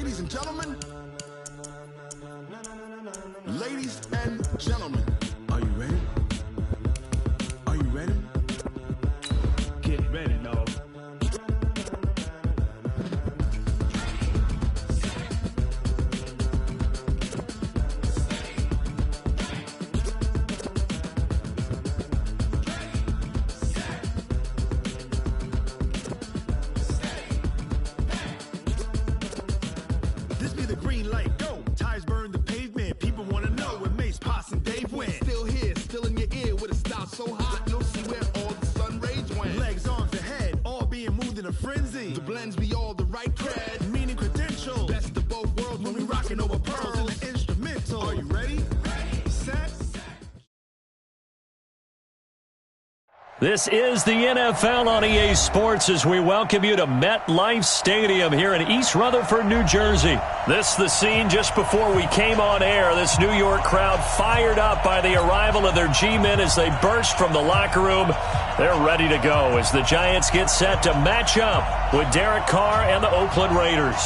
Ladies and gentlemen, are you ready? Are you ready? Get ready, dog. This be the green light, go. Tires burn the pavement. People wanna know when Mace, Poss, and Dave went. Still here, still in your ear with a style so hot, you'll see where all the sun rays went. Legs, arms, ahead, all being moved in a frenzy. The blends be all the right cred, meaning credentials. Best of both worlds when we rockin' over pearls in the instrumental. Are you ready? Set. This is the NFL on EA Sports as we welcome you to MetLife Stadium here in East Rutherford, New Jersey. This is the scene just before we came on air. This New York crowd fired up by the arrival of their G-men as they burst from the locker room. They're ready to go as the Giants get set to match up with Derek Carr and the Oakland Raiders.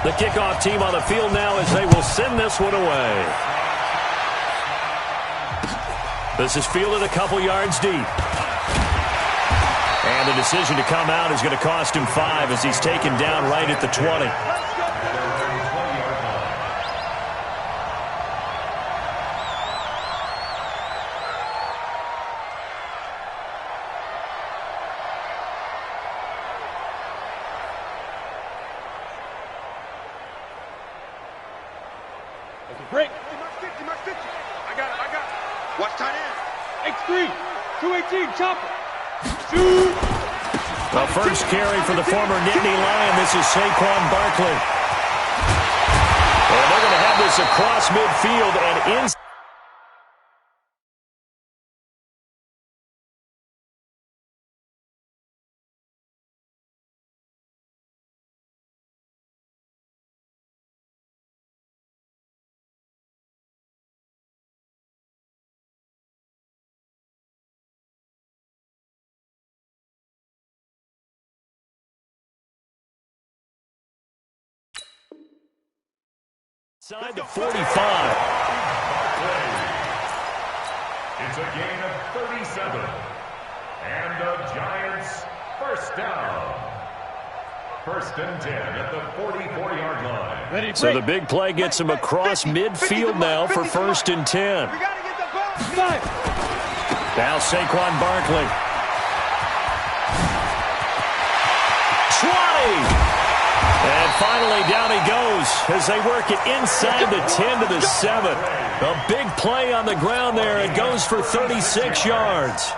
The kickoff team on the field now as they will send this one away. This is fielded a couple yards deep. And the decision to come out is going to cost him 5 as he's taken down right at the 20. Break. I got it. Watch tight end. XVIII. 218. Chopper. Shoot. The first carry for the former Nittany Lion. This is Saquon Barkley. And they're going to have this across midfield and in. Inside the 45. It's a gain of 37. And the Giants first down. First and 10 at the 44-yard line. Ready, So the big play gets him across midfield now for first and 10. We got to get the ball. Now Saquon Barkley. 20. And finally, down he goes as they work it inside the 10 to the 7. A big play on the ground there. It goes for 36 yards.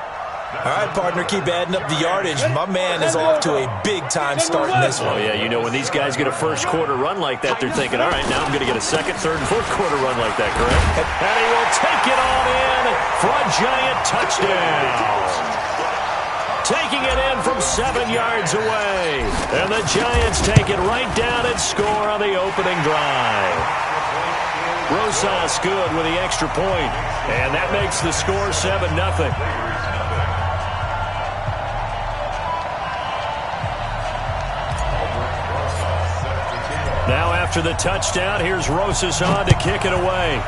All right, partner, keep adding up the yardage. My man is off to a big-time start in this one. Oh, yeah, you know, when these guys get a first-quarter run like that, they're thinking, all right, now I'm going to get a second, third, and fourth-quarter run like that, correct? And he will take it on in for a Giant touchdown. Taking it in from 7 yards away. And the Giants take it right down and score on the opening drive. Rosas good with the extra point. And that makes the score 7-0. Now after the touchdown, here's Rosas on to kick it away.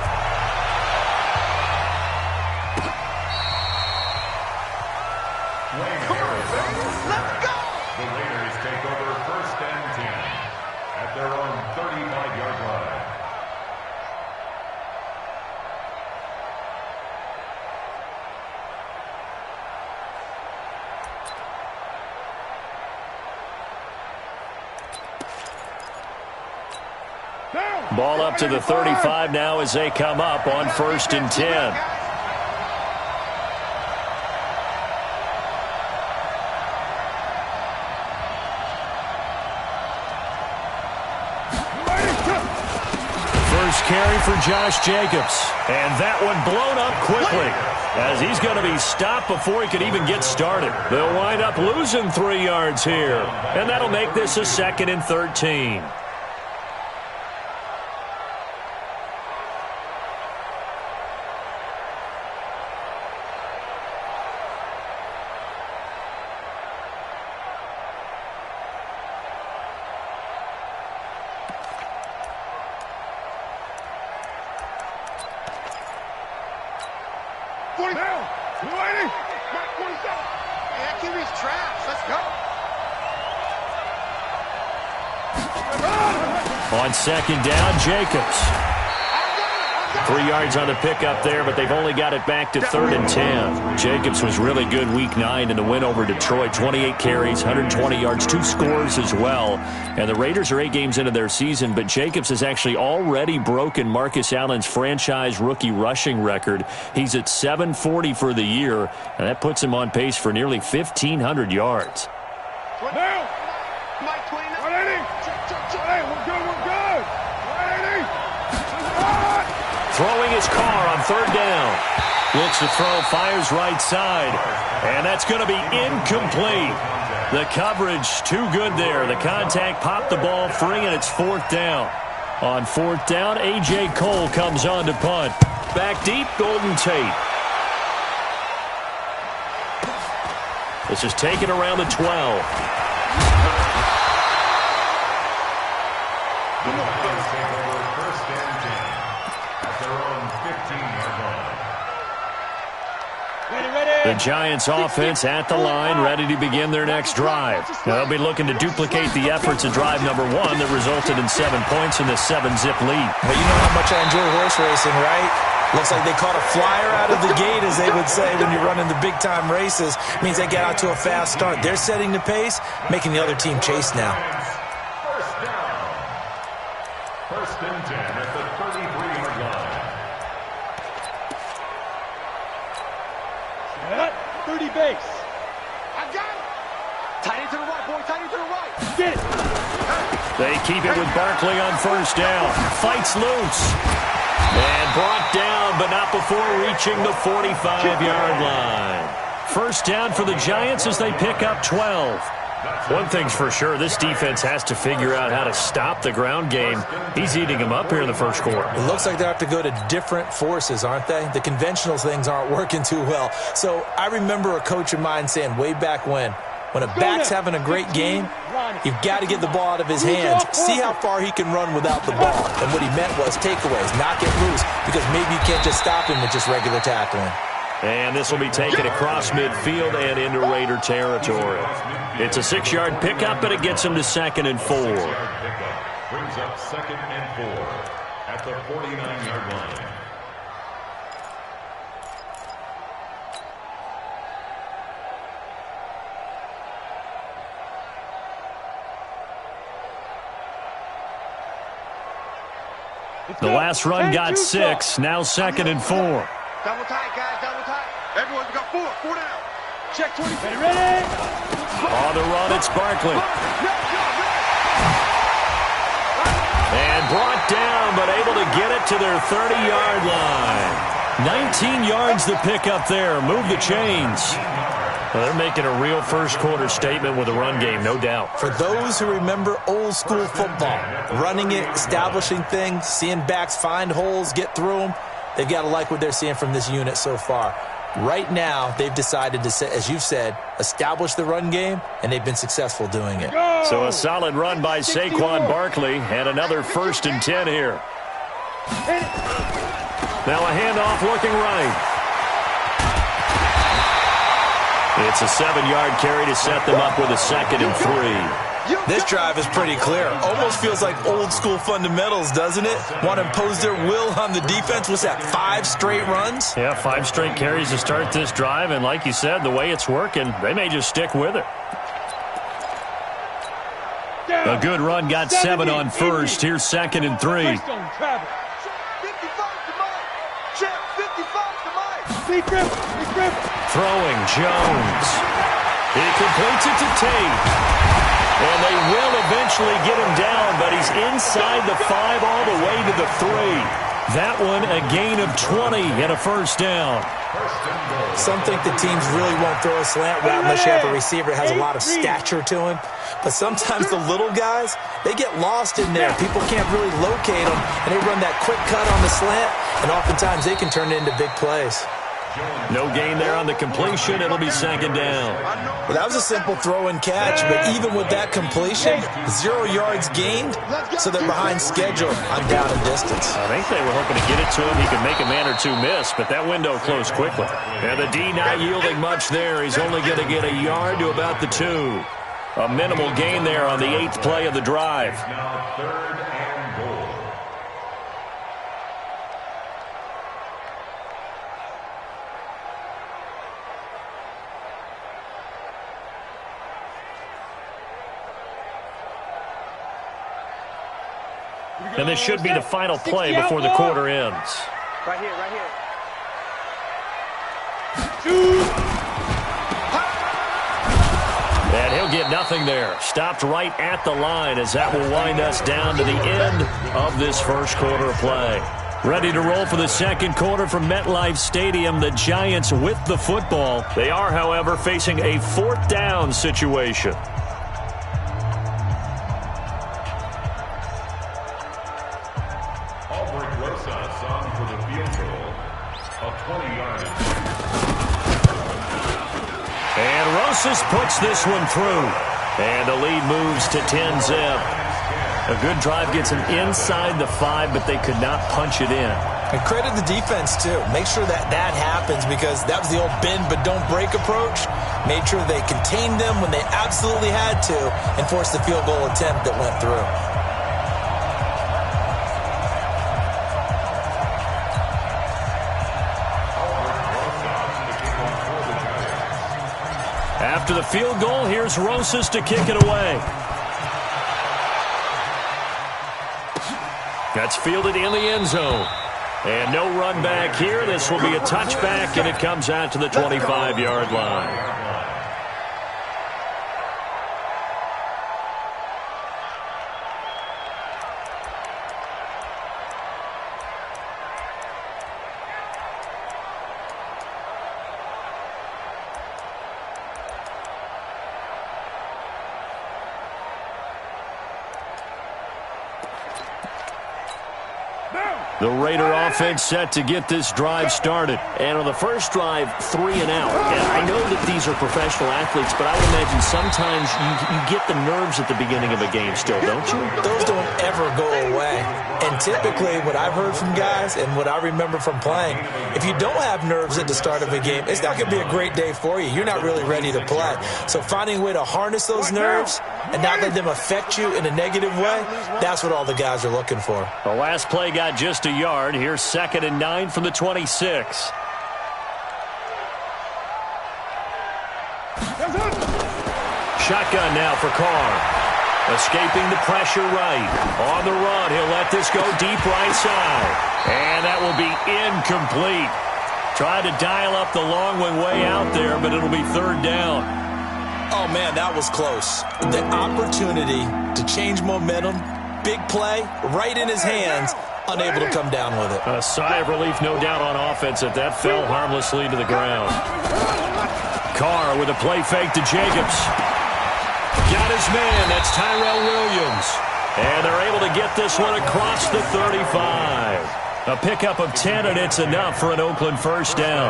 The Raiders take over first and 10 at their own 35-yard line. Ball up to the 35 now as they come up on first and 10. First carry for Josh Jacobs. And that one blown up quickly as he's going to be stopped before he could even get started. They'll wind up losing 3 yards here. And that'll make this a 2nd and 13. give me his traps. Let's go. On second down, Jacobs. 3 yards on the pickup there, but they've only got it back to 3rd and 10. Jacobs was really good week 9 in the win over Detroit. 28 carries, 120 yards, 2 scores as well. And the Raiders are 8 games into their season, but Jacobs has actually already broken Marcus Allen's franchise rookie rushing record. He's at 740 for the year, and that puts him on pace for nearly 1,500 yards. Now! Mike 29. 180! 180! We're good, we're good! 180! Throwing his car on 3rd down. Looks to throw, fires right side. And that's going to be incomplete. The coverage too good there. The contact popped the ball free, and it's 4th down. On 4th down, A.J. Cole comes on to punt. Back deep, Golden Tate. This is taken around the 12. The Giants offense at the line, ready to begin their next drive. Now they'll be looking to duplicate the efforts of drive number 1 that resulted in 7 points in the 7-zip lead. Well, you know how much I enjoy horse racing, right? Looks like they caught a flyer out of the gate, as they would say when you're running the big-time races. It means they get out to a fast start. They're setting the pace, making the other team chase now. First down. 1st and 10 at the 33-yard line. 30 base. I got it. Tight end to the right, boy. Tight end to the right. Get it. They keep it with Barkley on 1st down. Fights loose. And brought down, but not before reaching the 45-yard line. 1st down for the Giants as they pick up 12. One thing's for sure, this defense has to figure out how to stop the ground game. He's eating them up here in the 1st quarter. It looks like they have to go to different forces, aren't they? The conventional things aren't working too well. So I remember a coach of mine saying way back when a back's having a great game, you've got to get the ball out of his hands. See how far he can run without the ball. And what he meant was takeaways, not get loose, because maybe you can't just stop him with just regular tackling. And this will be taken across midfield and into Raider territory. It's a 6-yard pickup, but it gets him to 2nd and 4. Brings up 2nd and 4 at the 49-yard line. The last run got 6, now 2nd and 4. Double tight, guys. Double tight. Everyone, we got 4. 4 down. Check 20. Ready? On the run, it's Barkley. And brought down, but able to get it to their 30-yard line. 19 yards to pick up there. Move the chains. Well, they're making a real first-quarter statement with a run game, no doubt. For those who remember old-school football, running it, establishing things, seeing backs find holes, get through them, they've got to like what they're seeing from this unit so far. Right now, they've decided to, as you've said, establish the run game, and they've been successful doing it. So a solid run by Saquon Barkley, and another 1st and 10 here. Now a handoff looking right. It's a 7-yard carry to set them up with a 2nd and 3. This drive is pretty clear. Almost feels like old-school fundamentals, doesn't it? Want to impose their will on the defense. What's that, 5 straight runs? Yeah, 5 straight carries to start this drive, and like you said, the way it's working, they may just stick with it. A good run got 7 on 1st. Here's 2nd and 3. 55 to Mike. Check 55 to Mike. Big grip. Throwing Jones. He completes it to Tate. And they will eventually get him down, but he's inside the 5 all the way to the 3. That one a gain of 20 and a 1st down. Some think the teams really won't throw a slant route unless you have a receiver that has a lot of stature to him. But sometimes the little guys, they get lost in there. People can't really locate them, and they run that quick cut on the slant, and oftentimes they can turn it into big plays. No gain there on the completion. It'll be second down. Well, that was a simple throw and catch, but even with that completion, 0 yards gained, so they're behind schedule on down and distance. I think they were hoping to get it to him. He could make a man or two miss, but that window closed quickly. And the D not yielding much there. He's only going to get a yard to about the 2. A minimal gain there on the 8th play of the drive. Now 3rd and goal. And this should be the final play before the quarter ends. Right here, right here. And he'll get nothing there. Stopped right at the line as that will wind us down to the end of this first quarter of play. Ready to roll for the second quarter from MetLife Stadium. The Giants with the football. They are, however, facing a 4th down situation. And Rosas puts this one through. And the lead moves to 10-zip. A good drive gets them inside the 5, but they could not punch it in. And credit the defense, too. Make sure that happens, because that was the old bend but don't break approach. Made sure they contained them when they absolutely had to and forced the field goal attempt that went through. After the field goal, here's Rosas to kick it away. That's fielded in the end zone. And no run back here. This will be a touchback, and it comes out to the 25-yard line. The Raider offense set to get this drive started. And on the first drive, 3 and out. And I know that these are professional athletes, but I would imagine sometimes you get the nerves at the beginning of a game still, don't you? Those don't ever go away. And typically what I've heard from guys and what I remember from playing, if you don't have nerves at the start of a game, it's not going to be a great day for you. You're not really ready to play. So finding a way to harness those nerves and not let them affect you in a negative way, that's what all the guys are looking for. The last play got just a yard. Here's 2nd and 9 from the 26. Shotgun now for Carr. Escaping the pressure right. On the run, he'll let this go deep right side. And that will be incomplete. Tried to dial up the long one way out there, but it'll be 3rd down. Oh, man, that was close. The opportunity to change momentum, big play, right in his hands, unable to come down with it. A sigh of relief, no doubt, on offense that fell harmlessly to the ground. Carr with a play fake to Jacobs. Got his man. That's Tyrell Williams. And they're able to get this one across the 35. A pickup of 10, and it's enough for an Oakland first down.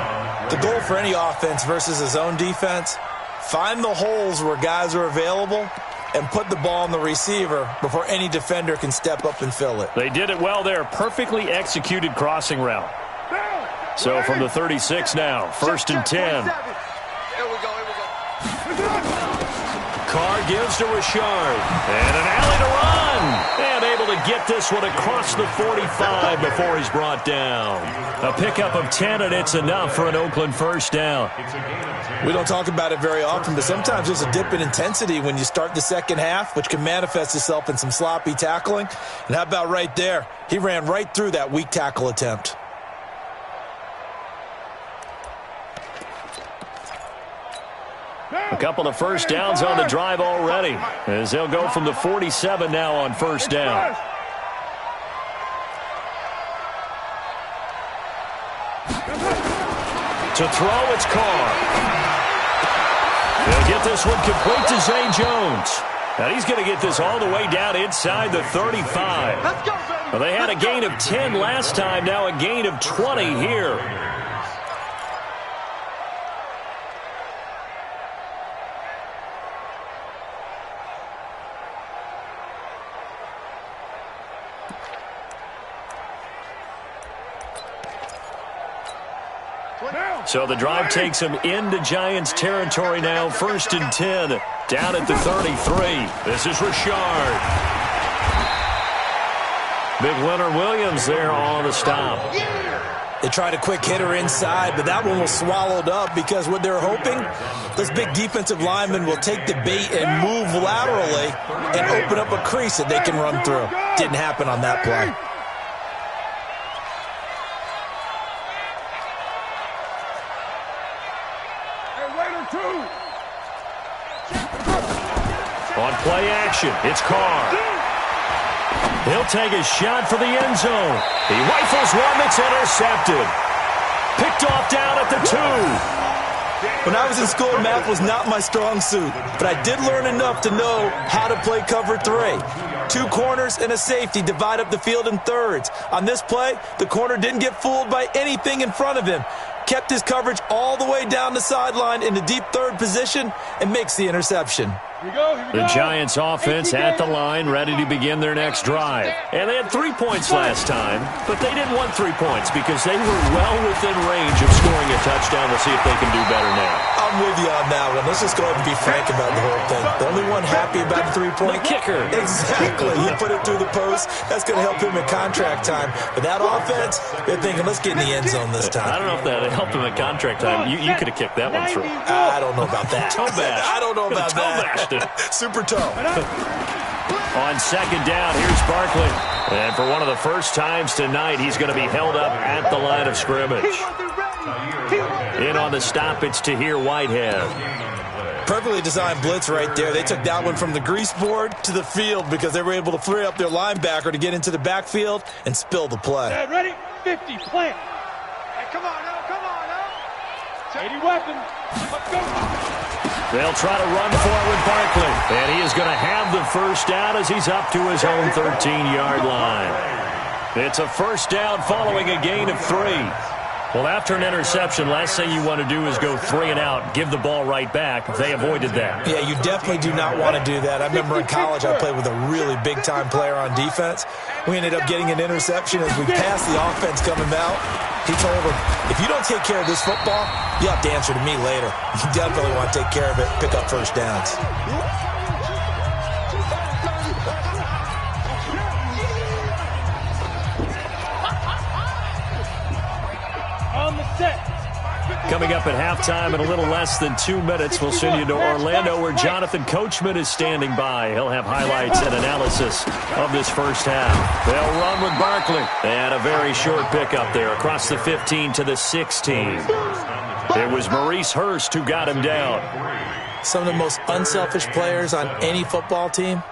The goal for any offense versus his own defense, find the holes where guys are available and put the ball on the receiver before any defender can step up and fill it. They did it well there. Perfectly executed crossing route. So from the 36 now, 1st and 10. Here we go. Carr gives to Richard. And an alley to run. And able to get this one across the 45 before he's brought down. A pickup of 10, and it's enough for an Oakland first down. We don't talk about it very often, but sometimes there's a dip in intensity when you start the second half, which can manifest itself in some sloppy tackling. And how about right there? He ran right through that weak tackle attempt. A couple of first downs on the drive already, as they'll go from the 47 now on first down. To throw, it's Carr. They'll get this one complete to Zay Jones. And he's going to get this all the way down inside the 35. Let's go, baby. Well, they had a gain of 10 last time, now a gain of 20 here. So the drive takes them into Giants territory now. 1st and 10, down at the 33. This is Richard. Big Leonard Williams there on the stop. They tried a quick hitter inside, but that one was swallowed up because what they're hoping, those big defensive linemen will take the bait and move laterally and open up a crease that they can run through. Didn't happen on that play. On play action, it's Carr. He'll take a shot for the end zone. He rifles one that's intercepted. Picked off down at the 2. When I was in school, math was not my strong suit, but I did learn enough to know how to play cover 3. 2 corners and a safety divide up the field in thirds. On this play, the corner didn't get fooled by anything in front of him. Kept his coverage all the way down the sideline in the deep third position and makes the interception. The Giants offense at the line, ready to begin their next drive. And they had 3 points last time, but they didn't want 3 points because they were well within range of scoring a touchdown. We'll see if they can do better now. I'm with you on that one. Let's just go ahead and be frank about the whole thing. The only one happy about the 3-point kicker. Exactly. He put it through the post. That's going to help him in contract time. But that offense, they're thinking, let's get in the end zone this time. I don't know if that helped him in contract time. You could have kicked that one through. I don't know about that. Toe bash. I don't know about that. Super toe. On 2nd down, here's Barkley. And for one of the first times tonight, he's going to be held up at the line of scrimmage. In on the stop, it's Tahir Whitehead. Perfectly designed blitz right there. They took that one from the grease board to the field because they were able to free up their linebacker to get into the backfield and spill the play. Ready? 50, plant. Hey, come on now. 80 weapons. Let's go. They'll try to run for it with Barkley. And he is going to have the first down as he's up to his own 13-yard line. It's a first down following a gain of 3. Well, after an interception, last thing you want to do is go 3 and out, give the ball right back. They avoided that. Yeah, you definitely do not want to do that. I remember in college I played with a really big-time player on defense. We ended up getting an interception as we passed the offense coming out. He told him, if you don't take care of this football, you'll have to answer to me later. You definitely want to take care of it, pick up first downs. Coming up at halftime in a little less than 2 minutes, we'll send you to Orlando where Jonathan Coachman is standing by. He'll have highlights and analysis of this first half. They'll run with Barkley. And a very short pickup there across the 15 to the 16. It was Maurice Hurst who got him down. Some of the most unselfish players on any football team,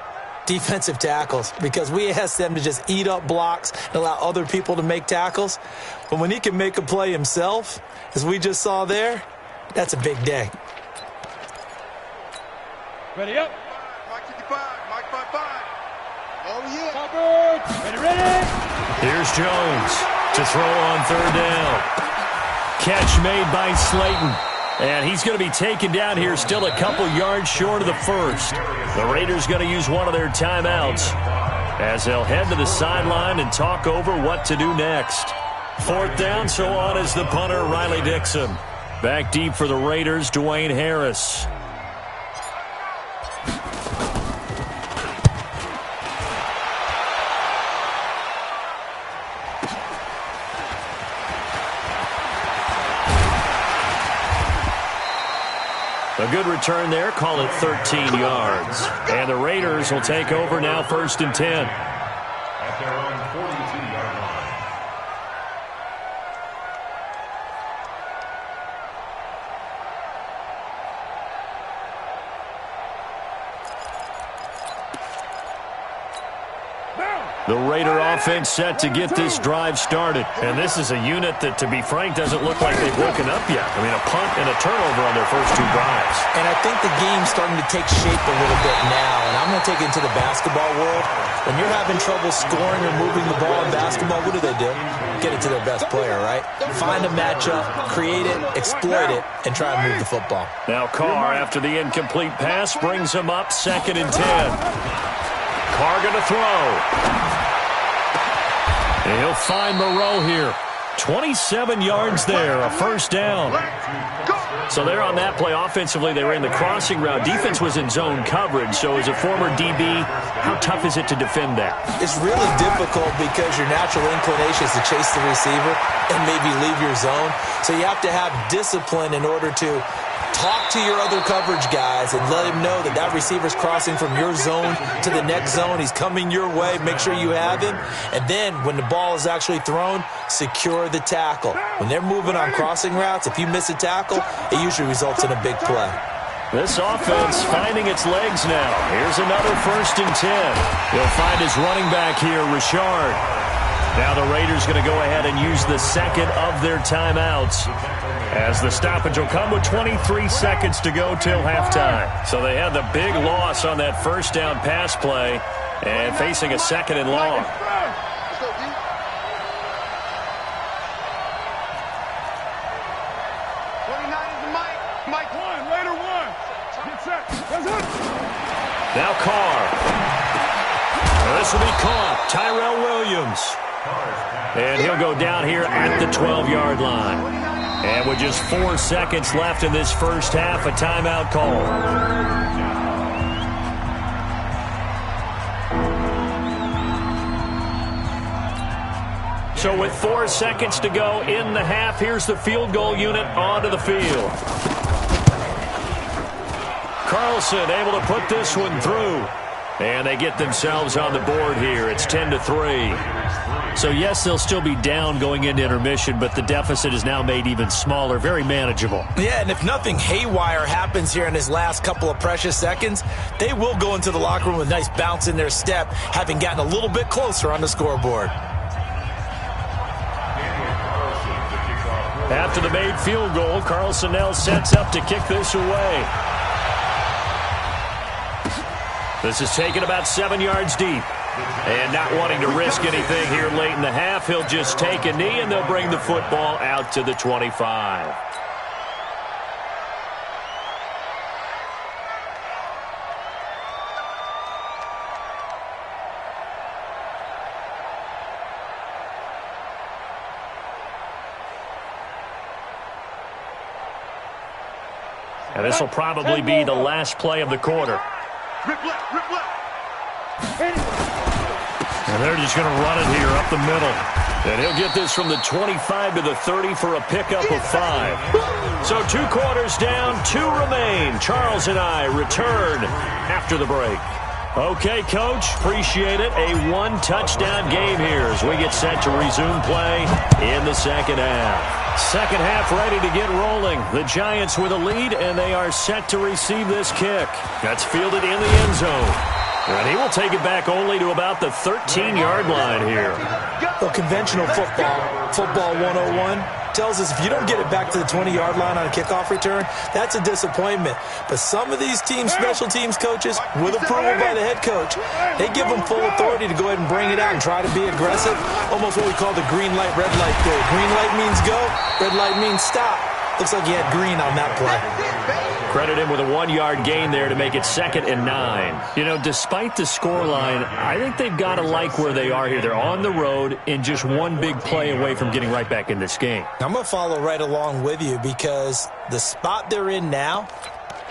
defensive tackles, because we ask them to just eat up blocks and allow other people to make tackles. But when he can make a play himself, as we just saw there, that's a big day. Ready up. Mike 55, Mike 55. Oh, yeah. Covered. Ready. Here's Jones to throw on 3rd down. Catch made by Slayton. And he's going to be taken down here, still a couple yards short of the first. The Raiders going to use one of their timeouts as they'll head to the sideline and talk over what to do next. 4th down, so on is the punter, Riley Dixon. Back deep for the Raiders, Dwayne Harris. A good return there, call it 13 yards. And the Raiders will take over now, 1st and 10. At their own 42-yard line. The Raider offense set to get this drive started. And this is a unit that, to be frank, doesn't look like they've woken up yet. I mean, a punt and a turnover on their first 2 drives. And I think the game's starting to take shape a little bit now. And I'm going to take it into the basketball world. When you're having trouble scoring or moving the ball in basketball, what do? Get it to their best player, right? Find a matchup, create it, exploit it, and try and move the football. Now Carr, after the incomplete pass, brings him up 2nd and 10. Carr going to throw. And he'll find Moreau here. 27 yards there, a first down. So there on that play, offensively, they ran the crossing route. Defense was in zone coverage, so as a former DB, how tough is it to defend that? It's really difficult because your natural inclination is to chase the receiver and maybe leave your zone. So you have to have discipline in order to talk to your other coverage guys and let him know that that receiver's crossing from your zone to the next zone. He's coming your way. Make sure you have him. And then when the ball is actually thrown, secure the tackle. When they're moving on crossing routes, if you miss a tackle, it usually results in a big play. This offense finding its legs now. Here's another 1st and 10. He'll find his running back here, Richard. Now the Raiders going to go ahead and use the second of their timeouts, as the stoppage will come with 23 seconds to go till halftime. So they had the big loss on that first down pass play and facing a 2nd and long. Now Carr. This will be caught. Tyrell Williams. And he'll go down here at the 12-yard line. And with just 4 seconds left in this first half, a timeout call. So with 4 seconds to go in the half, here's the field goal unit onto the field. Carlson able to put this one through. And they get themselves on the board here. It's 10-3. So, yes, they'll still be down going into intermission, but the deficit is now made even smaller, very manageable. Yeah, and if nothing haywire happens here in his last couple of precious seconds, they will go into the locker room with a nice bounce in their step, having gotten a little bit closer on the scoreboard. After the made field goal, Carlson now sets up to kick this away. This is taken about 7 yards deep. And not wanting to risk anything here late in the half, he'll just take a knee, and they'll bring the football out to the 25. And this will probably be the last play of the quarter. Rip left, rip left. And they're just going to run it here up the middle. And he'll get this from the 25 to the 30 for a pickup of 5. So 2 quarters down, 2 remain. Charles and I return after the break. Okay, Coach, appreciate it. A 1-touchdown game here as we get set to resume play in the second half. Second half ready to get rolling. The Giants with a lead, and they are set to receive this kick. That's fielded in the end zone. And he will take it back only to about the 13-yard line here. Well, conventional football 101, tells us if you don't get it back to the 20-yard line on a kickoff return, that's a disappointment. But some of these teams, special teams coaches, with approval by the head coach, they give them full authority to go ahead and bring it out and try to be aggressive. Almost what we call the green light, red light theory. Green light means go, red light means stop. Looks like he had green on that play. Credit him with a 1-yard gain there to make it 2nd and 9. You know, despite the scoreline, I think they've got to like where they are here. They're on the road and just one big play away from getting right back in this game. I'm going to follow right along with you because the spot they're in now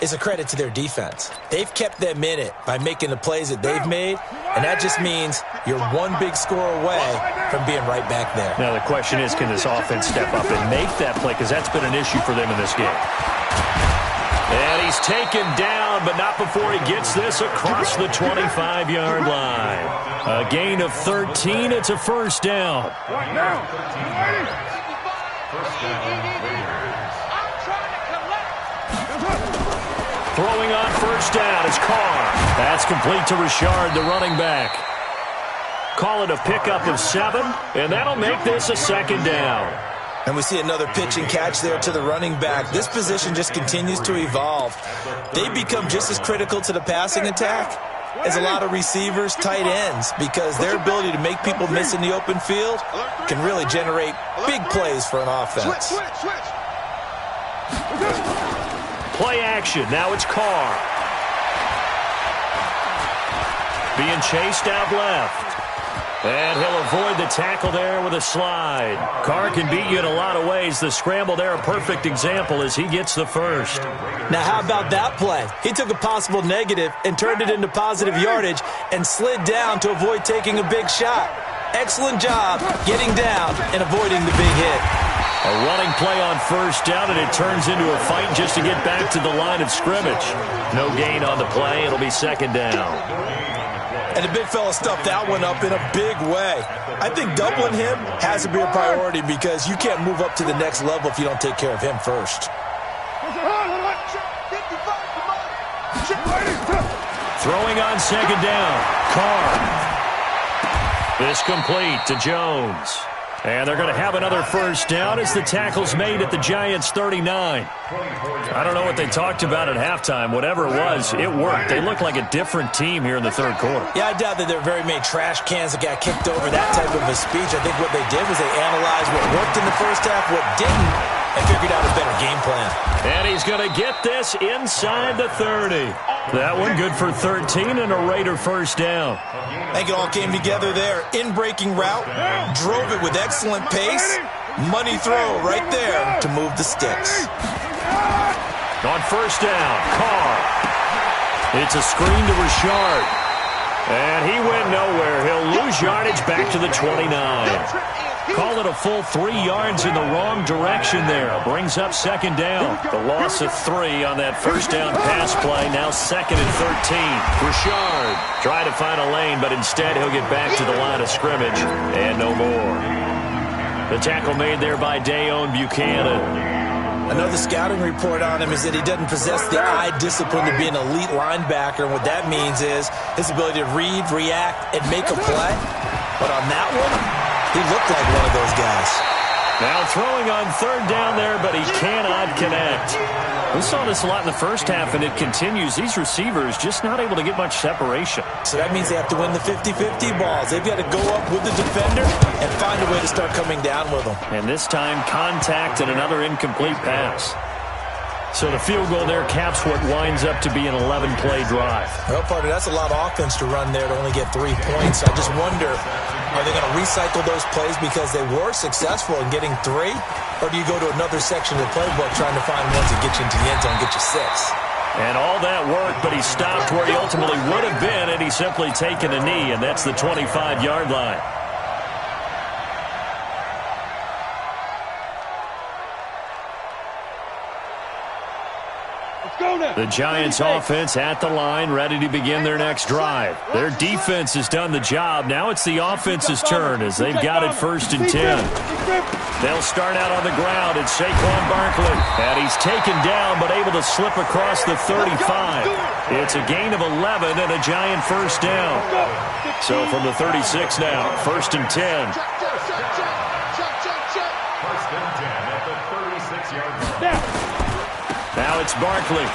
is a credit to their defense. They've kept them in it by making the plays that they've made, and that just means you're one big score away from being right back there. Now the question is, can this offense step up and make that play? Because that's been an issue for them in this game. And he's taken down, but not before he gets this across the 25-yard line. A gain of 13. It's a first down. Right now. Throwing on first down is Carr. That's complete to Richard, the running back. Call it a pickup of 7, and that'll make this a 2nd down. And we see another pitch and catch there to the running back. This position just continues to evolve. They become just as critical to the passing attack as a lot of receivers, tight ends, because their ability to make people miss in the open field can really generate big plays for an offense. Play action. Now it's Carr. Being chased out left. And he'll avoid the tackle there with a slide. Carr can beat you in a lot of ways. The scramble there, a perfect example as he gets the first. Now, how about that play? He took a possible negative and turned it into positive yardage and slid down to avoid taking a big shot. Excellent job getting down and avoiding the big hit. A running play on first down, and it turns into a fight just to get back to the line of scrimmage. No gain on the play. It'll be second down. And the big fella stuffed that one up in a big way. I think doubling him has to be a priority because you can't move up to the next level if you don't take care of him first. Throwing on second down. Carr. This complete to Jones. And they're going to have another first down as the tackle's made at the Giants' 39. I don't know what they talked about at halftime. Whatever it was, it worked. They look like a different team here in the third quarter. Yeah, I doubt that there are very many trash cans that got kicked over that type of a speech. I think what they did was they analyzed what worked in the first half, what didn't, and figured out a better game plan. And he's going to get this inside the 30. That one good for 13 and a Raider first down. I think it all came together there. In-breaking route, drove it with excellent pace. Money throw right there to move the sticks. On first down, Carr. It's a screen to Richard. And he went nowhere. He'll lose yardage back to the 29. Call it a full 3 yards in the wrong direction there. Brings up second down. The loss of 3 on that first down pass play. Now second and 13. Richard trying to find a lane, but instead he'll get back to the line of scrimmage. And no more. The tackle made there by Dayon Buchanan. I know the scouting report on him is that he doesn't possess the eye discipline to be an elite linebacker. And what that means is his ability to read, react, and make a play. But on that one, he looked like one of those guys. Now throwing on third down there, but he cannot connect. We saw this a lot in the first half, and it continues. These receivers just not able to get much separation. So that means they have to win the 50-50 balls. They've got to go up with the defender and find a way to start coming down with them. And this time, contact and another incomplete pass. So the field goal there caps what winds up to be an 11-play drive. Well, partner, that's a lot of offense to run there to only get 3 points. I just wonder, are they going to recycle those plays because they were successful in getting 3? Or do you go to another section of the playbook trying to find ones that get you into the end zone and get you 6? And all that work, but he stopped where he ultimately would have been, and he's simply taken a knee, and that's the 25-yard line. The Giants offense at the line, ready to begin their next drive. Their defense has done the job. Now it's the offense's turn as they've got it first and 10. They'll start out on the ground. It's Saquon Barkley. And he's taken down but able to slip across the 35. It's a gain of 11 and a Giant first down. So from the 36 now, first and 10. First and 10 at the 36-yard line. Now it's Barkley.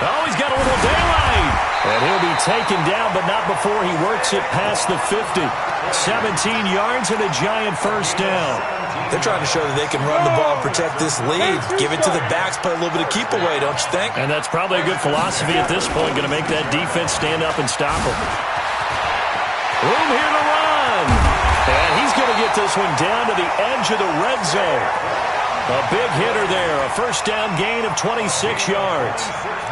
Oh, he's got a little daylight. And he'll be taken down, but not before he works it past the 50. 17 yards and a Giant first down. They're trying to show that they can run the ball and protect this lead. Give it to the backs, play a little bit of keep away, don't you think? And that's probably a good philosophy at this point, going to make that defense stand up and stop them. Room here to run. And he's going to get this one down to the edge of the red zone. A big hitter there, a first down gain of 26 yards.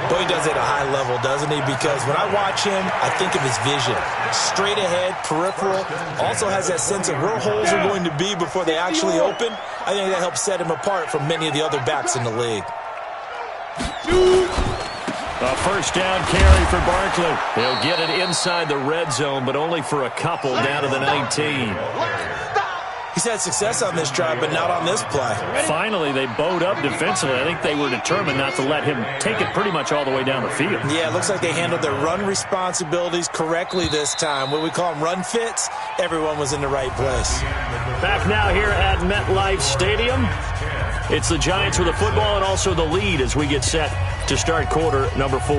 Boy, he does it at a high level, doesn't he? Because when I watch him, I think of his vision. Straight ahead, peripheral. Also has that sense of where holes are going to be before they actually open. I think that helps set him apart from many of the other backs in the league. A first down carry for Barkley. He'll get it inside the red zone, but only for a couple down to the 19. He's had success on this drive, but not on this play. Finally, they bowed up defensively. I think they were determined not to let him take it pretty much all the way down the field. Yeah, it looks like they handled their run responsibilities correctly this time. What we call them run fits, everyone was in the right place. Back now here at MetLife Stadium. It's the Giants with the football and also the lead as we get set to start quarter number 4.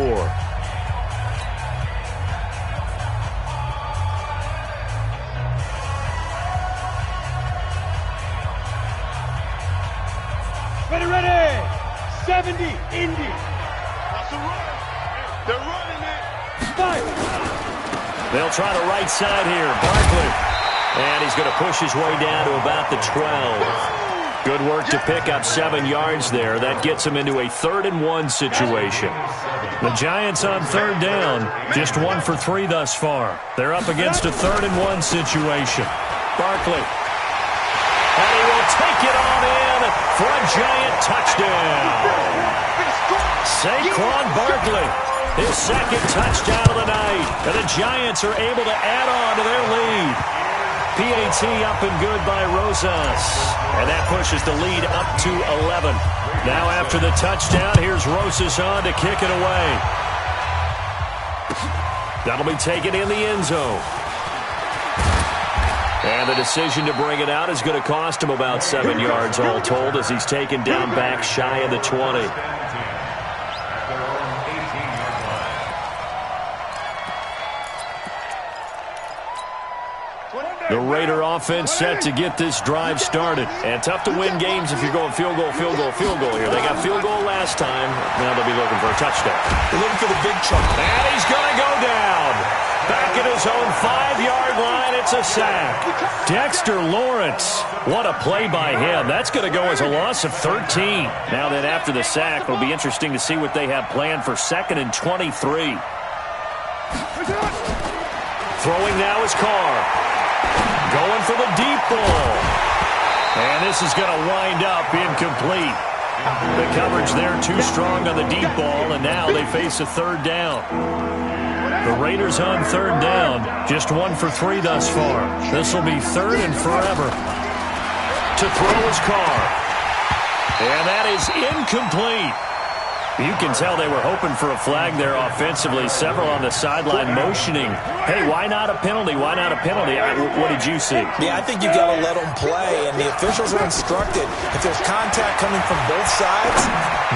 Ready. 70, Indy. That's a run. They're running it. Fight. They'll try the right side here. Barkley. And he's going to push his way down to about the 12. Good work to pick up 7 yards there. That gets him into a 3rd-and-1 situation. The Giants on 3rd down, just 1 for 3 thus far. They're up against a 3rd-and-1 situation. Barkley. And he will take it on in for a Giant touchdown. Saquon Barkley, his 2nd touchdown of the night. And the Giants are able to add on to their lead. PAT up and good by Rosas. And that pushes the lead up to 11. Now after the touchdown, here's Rosas on to kick it away. That'll be taken in the end zone. And the decision to bring it out is going to cost him about 7 yards all told as he's taken down back shy of the 20. The Raider offense set to get this drive started. And tough to win games if you're going field goal, field goal, field goal here. They got field goal last time. Now they'll be looking for a touchdown. They're looking for the big chunk. And he's going to go down. Back at his own 5-yard line, it's a sack. Dexter Lawrence. What a play by him. That's going to go as a loss of 13. Now then after the sack, it'll be interesting to see what they have planned for 2nd and 23. Throwing now is Carr. Going for the deep ball. And this is going to wind up incomplete. The coverage there too strong on the deep ball, and now they face a 3rd down. The Raiders on 3rd down, just 1 for 3 thus far. This will be 3rd and forever. To throw is Carr. And that is incomplete. You can tell they were hoping for a flag there offensively. Several on the sideline motioning. Hey, why not a penalty? Why not a penalty? What did you see? Yeah, I think you've got to let them play, and the officials are instructed. If there's contact coming from both sides,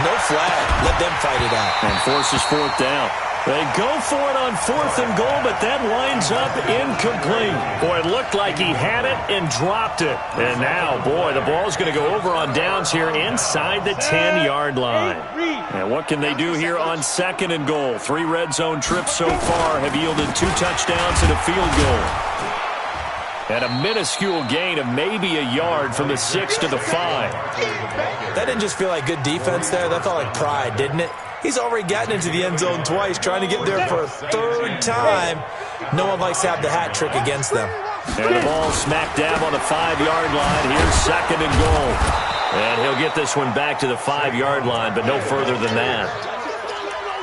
no flag. Let them fight it out. And forces 4th down. They go for it on 4th and goal, but that winds up incomplete. Boy, it looked like he had it and dropped it. And now, boy, the ball's going to go over on downs here inside the 10-yard line. And what can they do here on 2nd and goal? 3 red zone trips so far have yielded 2 touchdowns and a field goal. And a minuscule gain of maybe a yard from the 6 to the 5. That didn't just feel like good defense there. That felt like pride, didn't it? He's already gotten into the end zone twice, trying to get there for a 3rd time. No one likes to have the hat trick against them. And the ball smack dab on the 5-yard line. Here's 2nd and goal. And he'll get this one back to the 5-yard line, but no further than that.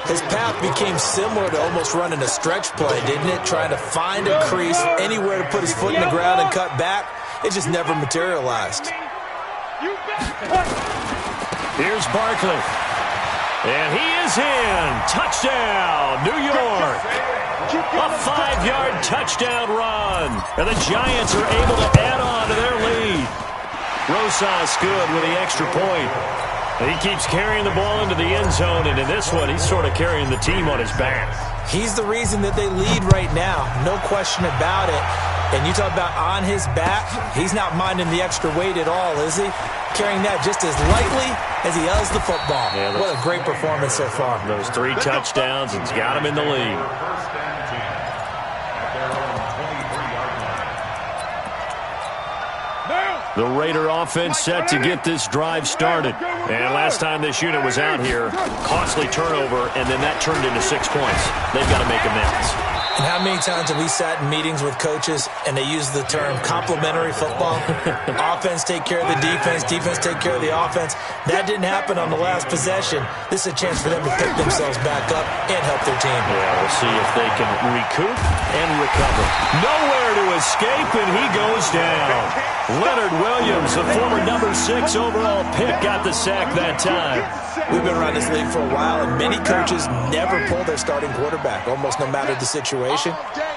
His path became similar to almost running a stretch play, didn't it? Trying to find a crease, anywhere to put his foot in the ground and cut back. It just never materialized. Here's Barkley. And he is in. Touchdown, New York. A 5-yard touchdown run. And the Giants are able to add on to their lead. Rosas good with the extra point. And he keeps carrying the ball into the end zone, and in this one, he's sort of carrying the team on his back. He's the reason that they lead right now. No question about it. And you talk about on his back, he's not minding the extra weight at all, is he? Carrying that just as lightly as he does the football. Yeah, what a great performance so far. Those 3 touchdowns, it's got him in the lead. The Raider offense set to get this drive started. And last time this unit was out here, costly turnover, and then that turned into 6 points. They've got to make amends. And how many times have we sat in meetings with coaches and they use the term complementary football? Offense take care of the defense, defense take care of the offense. That didn't happen on the last possession. This is a chance for them to pick themselves back up and help their team. Yeah, we'll see if they can recoup and recover. Nowhere to escape, and he goes down. Leonard Williams, the former number 6 overall pick, got the sack that time. We've been around this league for a while, and many coaches never pull their starting quarterback, almost no matter the situation.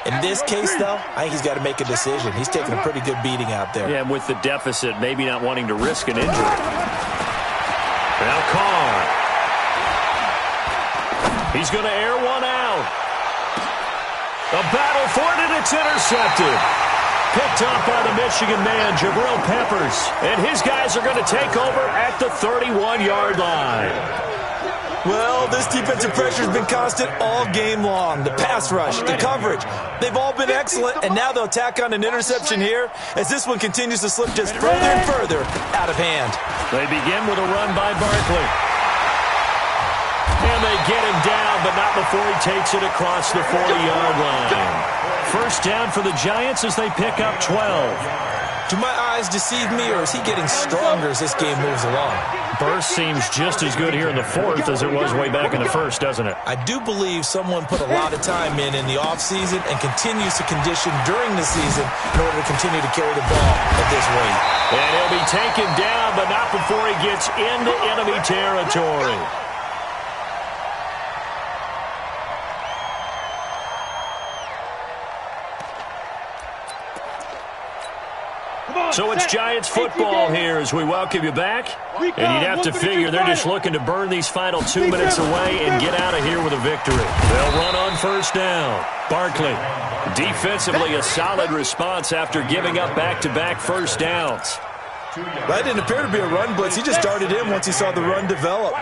In this case, though, I think he's got to make a decision. He's taking a pretty good beating out there. Yeah, and with the deficit, maybe not wanting to risk an injury. Now Carr. He's going to air one out. A battle for it, and it's intercepted. Picked up by the Michigan man, Jabril Peppers. And his guys are going to take over at the 31-yard line. Well, this defensive pressure has been constant all game long. The pass rush, the coverage, they've all been excellent, and now they'll tack on an interception here as this one continues to slip just further and further out of hand. They begin with a run by Barkley. And they get him down, but not before he takes it across the 40-yard line. First down for the Giants as they pick up 12. Do my eyes deceive me, or is he getting stronger as this game moves along? Burst seems just as good here in the fourth as it was way back in the first, doesn't it? I do believe someone put a lot of time in the offseason and continues to condition during the season in order to continue to carry the ball at this rate. And he'll be taken down, but not before he gets into enemy territory. So it's Giants football here as we welcome you back. And you'd have to figure they're just looking to burn these final 2 minutes away and get out of here with a victory. They'll run on first down. Barkley, defensively a solid response after giving up back-to-back first downs. That didn't appear to be a run blitz. He just darted in once he saw the run develop.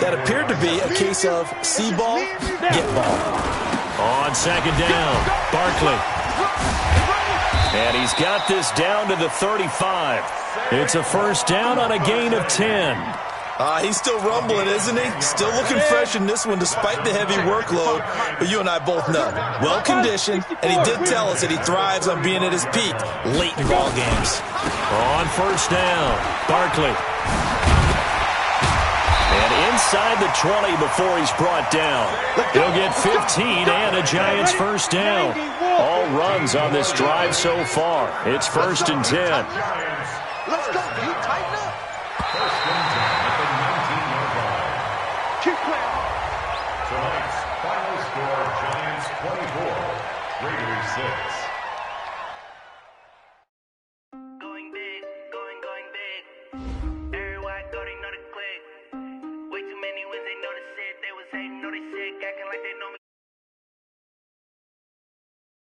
That appeared to be a case of see ball, get ball. On second down, Barkley. And he's got this down to the 35. It's a first down on a gain of 10. He's still rumbling, isn't he? Still looking fresh in this one despite the heavy workload. But you and I both know, well-conditioned, and he did tell us that he thrives on being at his peak late in ball games. On first down, Barkley. And inside the 20 before he's brought down. He'll get 15 and a Giants first down. All runs on this drive so far. It's first and 10. Let's go, Pete. Tighten up. First and 10 at the 19-yard line. Keep playing. Tonight's final score, Giants 24, Raiders 6.